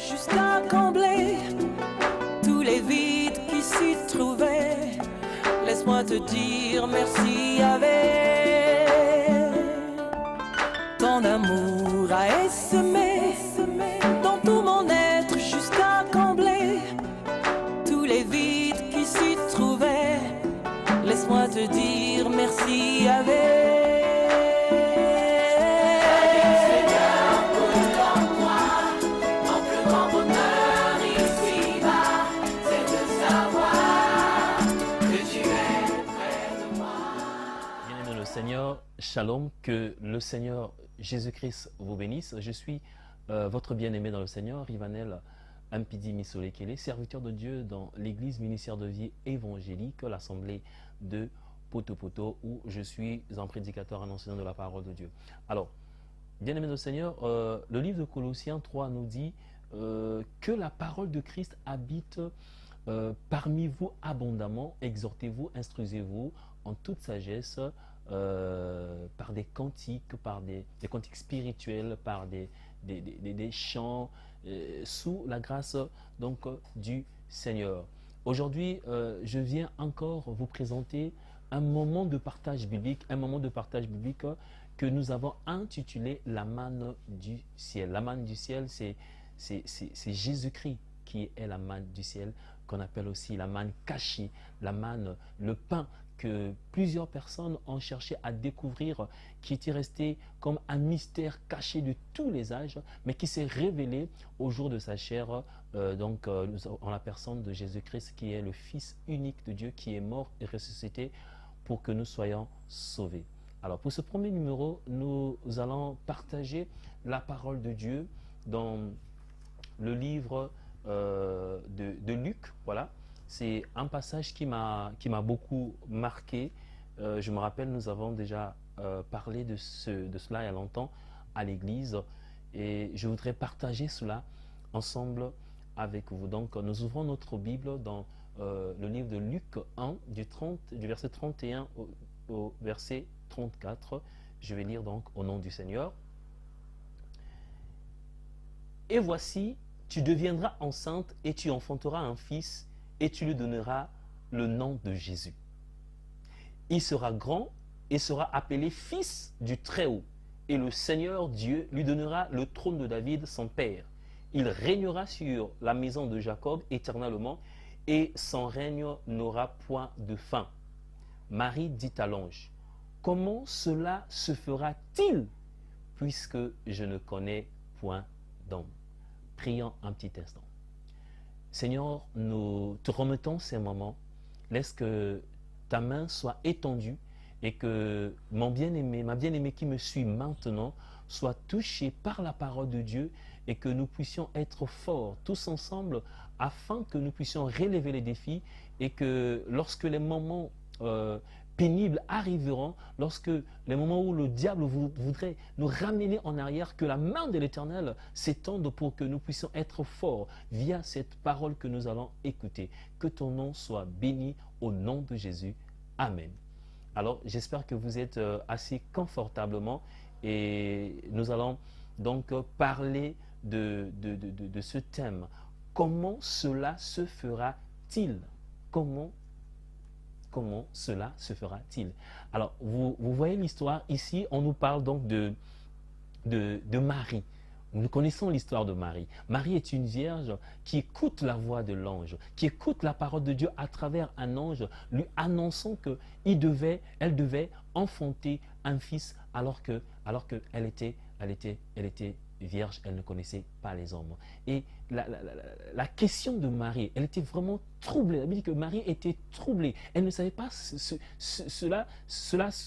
jusqu'à combler tous les vides qui s'y trouvaient. Laisse-moi te dire merci avec ton amour a essaimé dans tout mon être jusqu'à combler tous les vides qui s'y trouvaient. Laisse-moi te dire merci avec. Seigneur, shalom, que le Seigneur Jésus-Christ vous bénisse. Je suis votre bien-aimé dans le Seigneur, Rivanel Ampidi Misolekele, serviteur de Dieu dans l'église ministère de vie évangélique, l'assemblée de Poto, où je suis un prédicateur, un enseignant de la parole de Dieu. Alors, bien-aimé dans le Seigneur, le livre de Colossiens 3 nous dit que la parole de Christ habite parmi vous abondamment, exhortez-vous, instruisez-vous en toute sagesse, par des cantiques, par des cantiques spirituels, par des chants, sous la grâce donc du Seigneur. Aujourd'hui, je viens encore vous présenter un moment de partage biblique, que nous avons intitulé la manne du ciel. La manne du ciel, c'est Jésus-Christ qui est la manne du ciel, qu'on appelle aussi la manne cachée, la manne, le pain que plusieurs personnes ont cherché à découvrir, qui était resté comme un mystère caché de tous les âges, mais qui s'est révélé au jour de sa chair, en la personne de Jésus-Christ, qui est le Fils unique de Dieu, qui est mort et ressuscité pour que nous soyons sauvés. Alors pour ce premier numéro, nous allons partager la parole de Dieu dans le livre de Luc, voilà. C'est un passage qui m'a beaucoup marqué. Je me rappelle, nous avons déjà parlé de cela il y a longtemps à l'église. Et je voudrais partager cela ensemble avec vous. Donc, nous ouvrons notre Bible dans le livre de Luc 1, du verset 31 au verset 34. Je vais lire donc au nom du Seigneur. « Et voici, tu deviendras enceinte et tu enfanteras un fils, et tu lui donneras le nom de Jésus. Il sera grand et sera appelé fils du Très-Haut, et le Seigneur Dieu lui donnera le trône de David, son père. Il régnera sur la maison de Jacob éternellement, et son règne n'aura point de fin. » Marie dit à l'ange, « Comment cela se fera-t-il, puisque je ne connais point d'homme ?» Prions un petit instant. Seigneur, nous te remettons ces moments. Laisse que ta main soit étendue et que mon bien-aimé, ma bien-aimée qui me suit maintenant, soit touché par la parole de Dieu et que nous puissions être forts tous ensemble afin que nous puissions relever les défis et que lorsque les moments pénibles arriveront, lorsque les moments où le diable voudrait nous ramener en arrière, que la main de l'Éternel s'étende pour que nous puissions être forts via cette parole que nous allons écouter. Que ton nom soit béni au nom de Jésus. Amen. Alors, j'espère que vous êtes assis confortablement et nous allons donc parler de ce thème. Comment cela se fera-t-il? Comment cela se fera-t-il? Alors, vous voyez l'histoire ici, on nous parle donc de Marie. Nous connaissons l'histoire de Marie. Marie est une vierge qui écoute la voix de l'ange, qui écoute la parole de Dieu à travers un ange, lui annonçant qu'elle devait enfanter un fils alors qu'elle était vierge, elle ne connaissait pas les hommes. Et la question de Marie, elle était vraiment troublée. Elle dit que Marie était troublée. Elle ne savait pas cela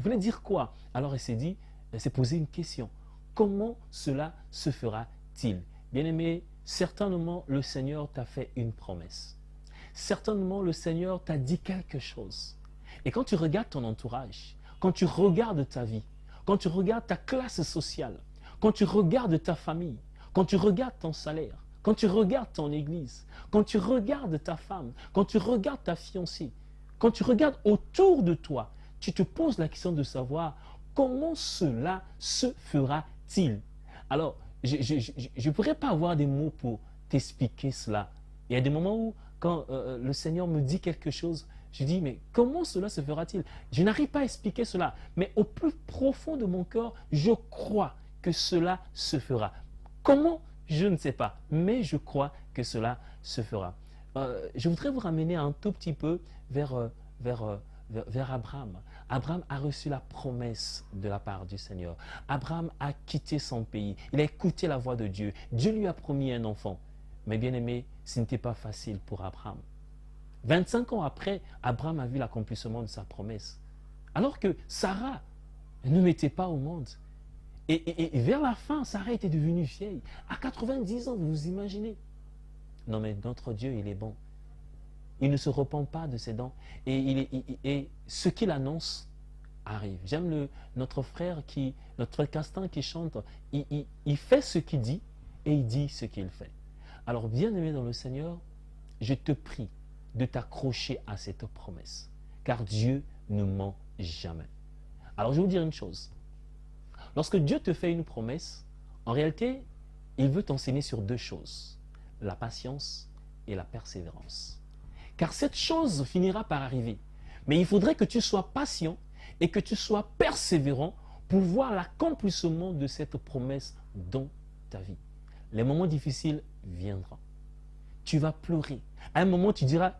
voulait dire quoi. Alors elle s'est posé une question. Comment cela se fera-t-il? Bien-aimé, certainement le Seigneur t'a fait une promesse. Certainement le Seigneur t'a dit quelque chose. Et quand tu regardes ton entourage, quand tu regardes ta vie, quand tu regardes ta classe sociale, quand tu regardes ta famille, quand tu regardes ton salaire, quand tu regardes ton église, quand tu regardes ta femme, quand tu regardes ta fiancée, quand tu regardes autour de toi, tu te poses la question de savoir comment cela se fera-t-il. Alors, je ne pourrais pas avoir des mots pour t'expliquer cela. Il y a des moments où, quand le Seigneur me dit quelque chose, je dis, mais comment cela se fera-t-il? Je n'arrive pas à expliquer cela, mais au plus profond de mon cœur, je crois que cela se fera. Comment? Je ne sais pas, mais je crois que cela se fera. Je voudrais vous ramener un tout petit peu vers Abraham. Abraham a reçu la promesse de la part du Seigneur. Abraham a quitté son pays. Il a écouté la voix de Dieu. Dieu lui a promis un enfant. Mais bien aimé, ce n'était pas facile pour Abraham. 25 ans après, Abraham a vu l'accomplissement de sa promesse. Alors que Sarah ne mettait pas au monde. Et vers la fin, Sarah était devenue vieille. À 90 ans, vous vous imaginez? Non mais notre Dieu, il est bon. Il ne se repent pas de ses dents. Et ce qu'il annonce arrive. J'aime notre frère, notre castin qui chante. Il fait ce qu'il dit et il dit ce qu'il fait. Alors bien aimé dans le Seigneur, je te prie de t'accrocher à cette promesse. Car Dieu ne ment jamais. Alors je vais vous dire une chose. Lorsque Dieu te fait une promesse, en réalité, il veut t'enseigner sur deux choses. La patience et la persévérance. Car cette chose finira par arriver. Mais il faudrait que tu sois patient et que tu sois persévérant pour voir l'accomplissement de cette promesse dans ta vie. Les moments difficiles viendront. Tu vas pleurer. À un moment, tu diras,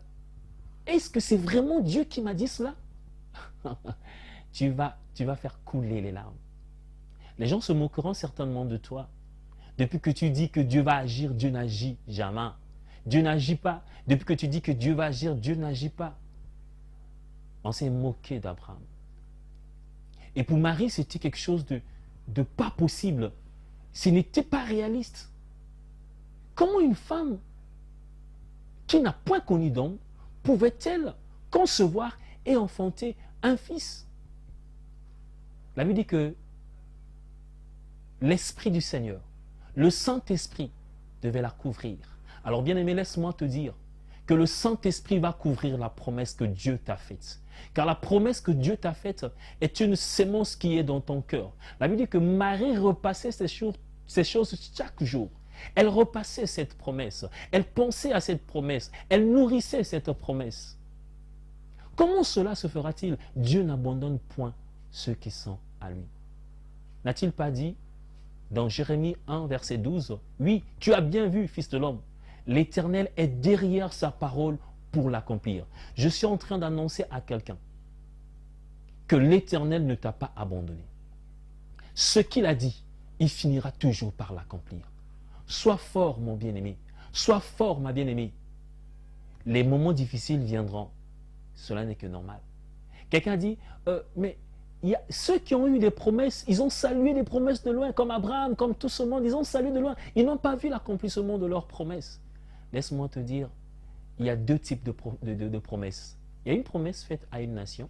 est-ce que c'est vraiment Dieu qui m'a dit cela? tu vas faire couler les larmes. Les gens se moqueront certainement de toi. Depuis que tu dis que Dieu va agir, Dieu n'agit jamais. Dieu n'agit pas. Depuis que tu dis que Dieu va agir, Dieu n'agit pas. On s'est moqué d'Abraham. Et pour Marie, c'était quelque chose de pas possible. Ce n'était pas réaliste. Comment une femme qui n'a point connu d'homme pouvait-elle concevoir et enfanter un fils? La Bible dit que l'Esprit du Seigneur, le Saint-Esprit devait la couvrir. Alors bien aimé, laisse-moi te dire que le Saint-Esprit va couvrir la promesse que Dieu t'a faite. Car la promesse que Dieu t'a faite est une sémence qui est dans ton cœur. La Bible dit que Marie repassait ces choses chaque jour. Elle repassait cette promesse. Elle pensait à cette promesse. Elle nourrissait cette promesse. Comment cela se fera-t-il? Dieu n'abandonne point ceux qui sont à lui. N'a-t-il pas dit dans Jérémie 1, verset 12, « Oui, tu as bien vu, fils de l'homme, l'Éternel est derrière sa parole pour l'accomplir. » Je suis en train d'annoncer à quelqu'un que l'Éternel ne t'a pas abandonné. Ce qu'il a dit, il finira toujours par l'accomplir. Sois fort, mon bien-aimé. Sois fort, ma bien-aimée. Les moments difficiles viendront. Cela n'est que normal. Quelqu'un dit, mais ceux qui ont eu des promesses, ils ont salué les promesses de loin, comme Abraham, comme tout ce monde, ils ont salué de loin. Ils n'ont pas vu l'accomplissement de leurs promesses. Laisse-moi te dire, il y a deux types de promesses. Il y a une promesse faite à une nation.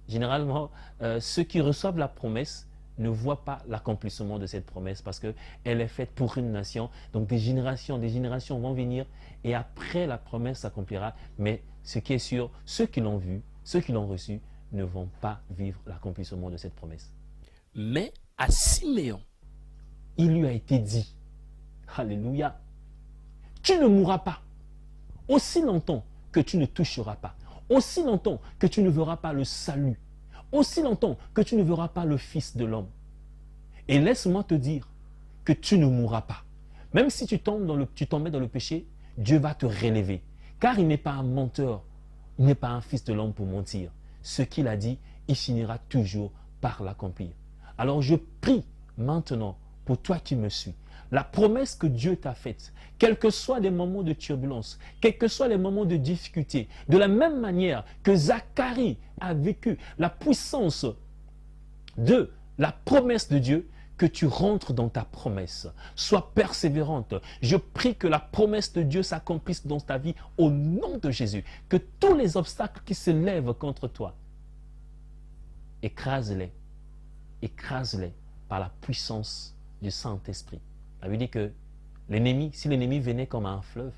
Généralement, ceux qui reçoivent la promesse ne voient pas l'accomplissement de cette promesse parce qu'elle est faite pour une nation. Donc des générations vont venir et après la promesse s'accomplira. Mais ce qui est sûr, ceux qui l'ont vu, ceux qui l'ont reçu, ne vont pas vivre l'accomplissement de cette promesse. Mais à Siméon, il lui a été dit, alléluia, tu ne mourras pas aussi longtemps que tu ne toucheras pas, aussi longtemps que tu ne verras pas le salut, aussi longtemps que tu ne verras pas le Fils de l'homme. Et laisse-moi te dire que tu ne mourras pas. Même si tu tombais dans le péché, Dieu va te relever. Car il n'est pas un menteur, il n'est pas un fils de l'homme pour mentir. Ce qu'il a dit, il finira toujours par l'accomplir. Alors je prie maintenant pour toi qui me suis. La promesse que Dieu t'a faite, quels que soient les moments de turbulence, quels que soient les moments de difficulté, de la même manière que Zacharie a vécu la puissance de la promesse de Dieu, que tu rentres dans ta promesse. Sois persévérante. Je prie que la promesse de Dieu s'accomplisse dans ta vie au nom de Jésus. Que tous les obstacles qui se lèvent contre toi, écrase-les. Écrase-les par la puissance du Saint-Esprit. La Bible dit que l'ennemi, si l'ennemi venait comme un fleuve,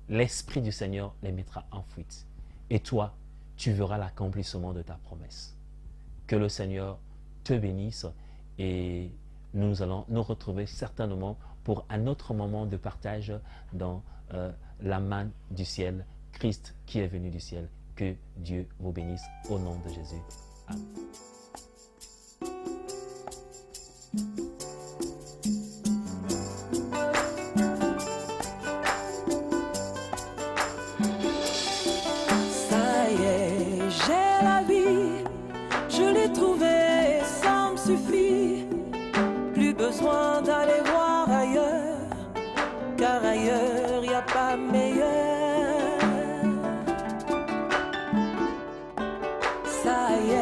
l'Esprit du Seigneur les mettra en fuite. Et toi, tu verras l'accomplissement de ta promesse. Que le Seigneur te bénisse et nous allons nous retrouver certainement pour pour un autre moment de partage dans la manne du ciel, Christ qui est venu du ciel. Que Dieu vous bénisse au nom de Jésus. Amen. Ça y est, j'ai la vie, je l'ai trouvée, ça me suffit. Plus besoin d'aller voir ailleurs, car ailleurs y a pas meilleur. Ça y est.